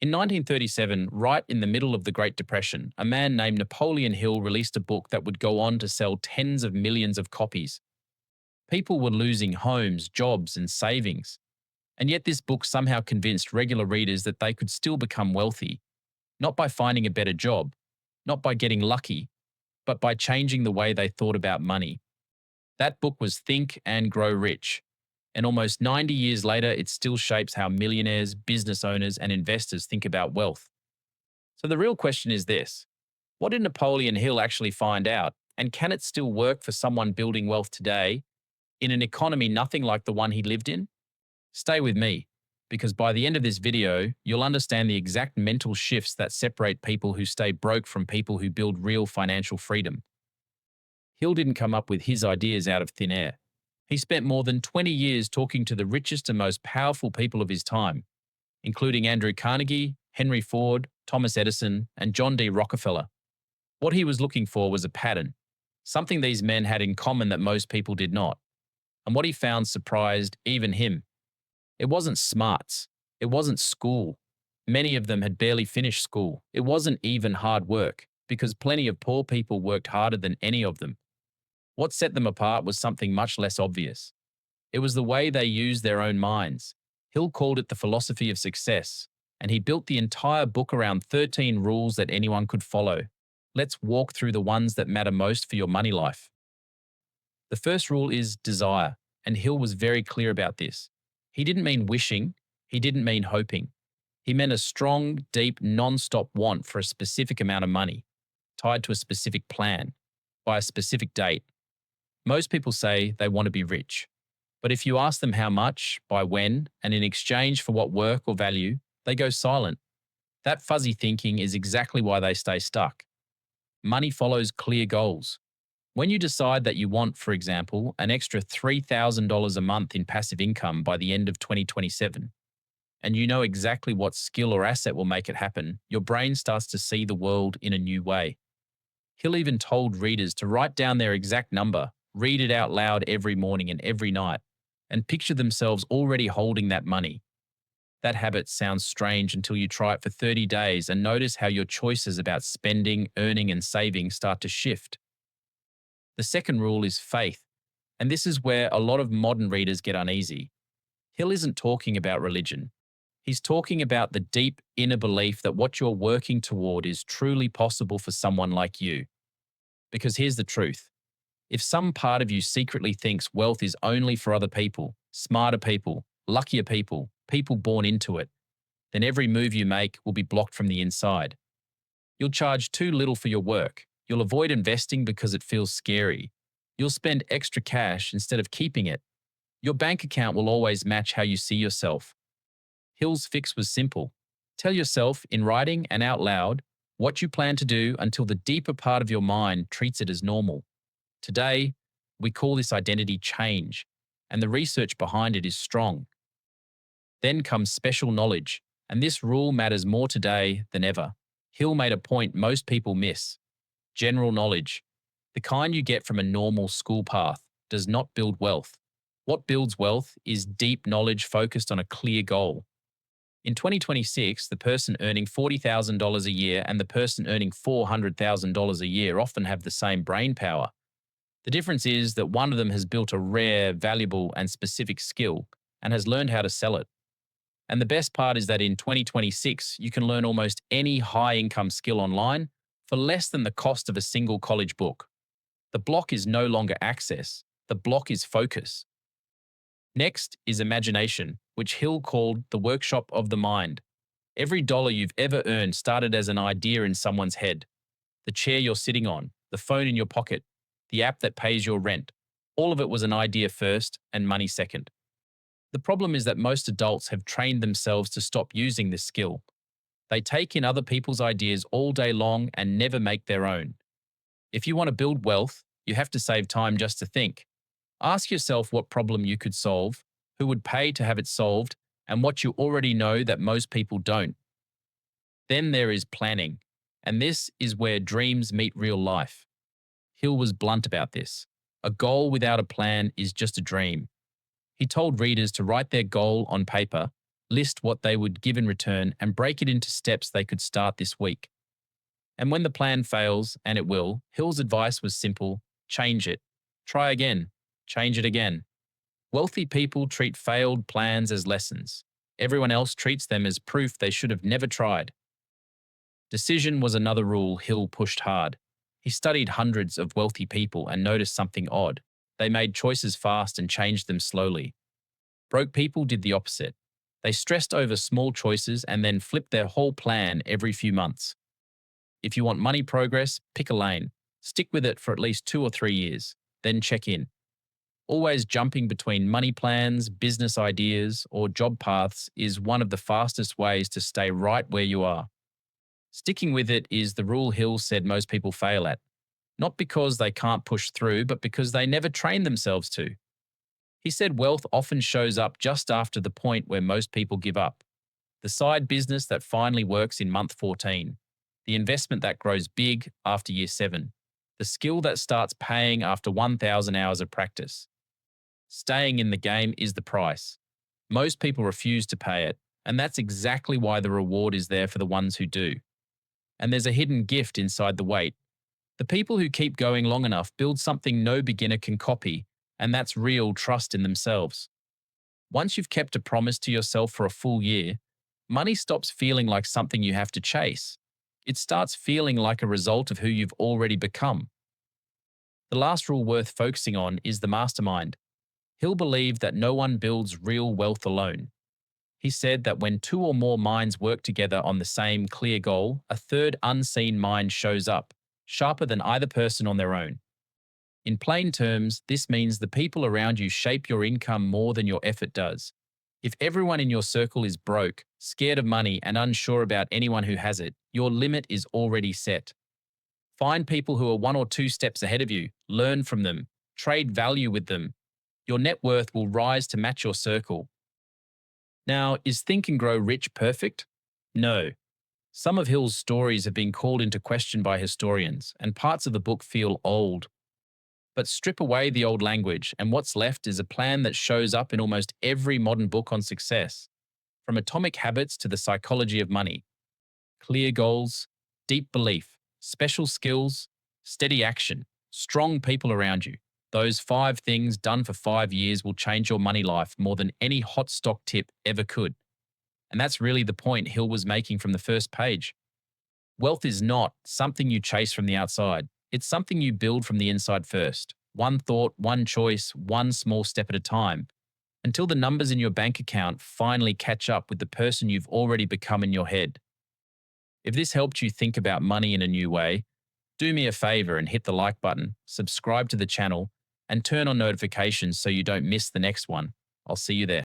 In 1937, right in the middle of the Great Depression, a man named Napoleon Hill released a book that would go on to sell tens of millions of copies. People were losing homes, jobs, and savings. And yet, this book somehow convinced regular readers that they could still become wealthy, not by finding a better job, not by getting lucky, but by changing the way they thought about money. That book was Think and Grow Rich. And almost 90 years later, it still shapes how millionaires, business owners, and investors think about wealth. So the real question is this: what did Napoleon Hill actually find out? And can it still work for someone building wealth today in an economy nothing like the one he lived in? Stay with me, because by the end of this video, you'll understand the exact mental shifts that separate people who stay broke from people who build real financial freedom. Hill didn't come up with his ideas out of thin air. He spent more than 20 years talking to the richest and most powerful people of his time, including Andrew Carnegie, Henry Ford, Thomas Edison, and John D. Rockefeller. What he was looking for was a pattern, something these men had in common that most people did not. And what he found surprised even him. It wasn't smarts. It wasn't school. Many of them had barely finished school. It wasn't even hard work, because plenty of poor people worked harder than any of them. What set them apart was something much less obvious. It was the way they used their own minds. Hill called it the philosophy of success, and he built the entire book around 13 rules that anyone could follow. Let's walk through the ones that matter most for your money life. The first rule is desire, and Hill was very clear about this. He didn't mean wishing, he didn't mean hoping. He meant a strong, deep, non-stop want for a specific amount of money, tied to a specific plan, by a specific date. Most people say they want to be rich. But if you ask them how much, by when, and in exchange for what work or value, they go silent. That fuzzy thinking is exactly why they stay stuck. Money follows clear goals. When you decide that you want, for example, an extra $3,000 a month in passive income by the end of 2027, and you know exactly what skill or asset will make it happen, your brain starts to see the world in a new way. Hill even told readers to write down their exact number, read it out loud every morning and every night, and picture themselves already holding that money. That habit sounds strange until you try it for 30 days and notice how your choices about spending, earning, and saving start to shift. The second rule is faith, and this is where a lot of modern readers get uneasy. Hill isn't talking about religion. He's talking about the deep inner belief that what you're working toward is truly possible for someone like you. Because here's the truth. If some part of you secretly thinks wealth is only for other people, smarter people, luckier people, people born into it, then every move you make will be blocked from the inside. You'll charge too little for your work. You'll avoid investing because it feels scary. You'll spend extra cash instead of keeping it. Your bank account will always match how you see yourself. Hill's fix was simple. Tell yourself in writing and out loud what you plan to do until the deeper part of your mind treats it as normal. Today, we call this identity change, and the research behind it is strong. Then comes special knowledge, and this rule matters more today than ever. Hill made a point most people miss. General knowledge, the kind you get from a normal school path, does not build wealth. What builds wealth is deep knowledge focused on a clear goal. In 2026, the person earning $40,000 a year and the person earning $400,000 a year often have the same brain power. The difference is that one of them has built a rare, valuable, and specific skill and has learned how to sell it. And the best part is that in 2026, you can learn almost any high-income skill online for less than the cost of a single college book. The block is no longer access. The block is focus. Next is imagination, which Hill called the workshop of the mind. Every dollar you've ever earned started as an idea in someone's head. The chair you're sitting on, the phone in your pocket, the app that pays your rent. All of it was an idea first and money second. The problem is that most adults have trained themselves to stop using this skill. They take in other people's ideas all day long and never make their own. If you want to build wealth, you have to save time just to think. Ask yourself what problem you could solve, who would pay to have it solved, and what you already know that most people don't. Then there is planning, and this is where dreams meet real life. Hill was blunt about this. A goal without a plan is just a dream. He told readers to write their goal on paper, list what they would give in return, and break it into steps they could start this week. And when the plan fails, and it will, Hill's advice was simple: change it. Try again. Change it again. Wealthy people treat failed plans as lessons. Everyone else treats them as proof they should have never tried. Decision was another rule Hill pushed hard. He studied hundreds of wealthy people and noticed something odd. They made choices fast and changed them slowly. Broke people did the opposite. They stressed over small choices and then flipped their whole plan every few months. If you want money progress, pick a lane. Stick with it for at least 2 or 3 years. Then check in. Always jumping between money plans, business ideas, or job paths is one of the fastest ways to stay right where you are. Sticking with it is the rule Hill said most people fail at. Not because they can't push through, but because they never train themselves to. He said wealth often shows up just after the point where most people give up. The side business that finally works in month 14. The investment that grows big after year 7. The skill that starts paying after 1,000 hours of practice. Staying in the game is the price. Most people refuse to pay it, and that's exactly why the reward is there for the ones who do. And there's a hidden gift inside the wait. The people who keep going long enough build something no beginner can copy, and that's real trust in themselves. Once you've kept a promise to yourself for a full year, money stops feeling like something you have to chase. It starts feeling like a result of who you've already become. The last rule worth focusing on is the mastermind. Hill believed that no one builds real wealth alone. He said that when 2 or more minds work together on the same clear goal, a third unseen mind shows up, sharper than either person on their own. In plain terms, this means the people around you shape your income more than your effort does. If everyone in your circle is broke, scared of money, and unsure about anyone who has it, your limit is already set. Find people who are 1 or 2 steps ahead of you, learn from them, trade value with them. Your net worth will rise to match your circle. Now, is Think and Grow Rich perfect? No. Some of Hill's stories have been called into question by historians, and parts of the book feel old. But strip away the old language, and what's left is a plan that shows up in almost every modern book on success, from Atomic Habits to The Psychology of Money. Clear goals, deep belief, special skills, steady action, strong people around you. Those 5 things done for 5 years will change your money life more than any hot stock tip ever could. And that's really the point Hill was making from the first page. Wealth is not something you chase from the outside. It's something you build from the inside first. One thought, one choice, one small step at a time, until the numbers in your bank account finally catch up with the person you've already become in your head. If this helped you think about money in a new way, do me a favor and hit the like button, subscribe to the channel, and turn on notifications so you don't miss the next one. I'll see you there.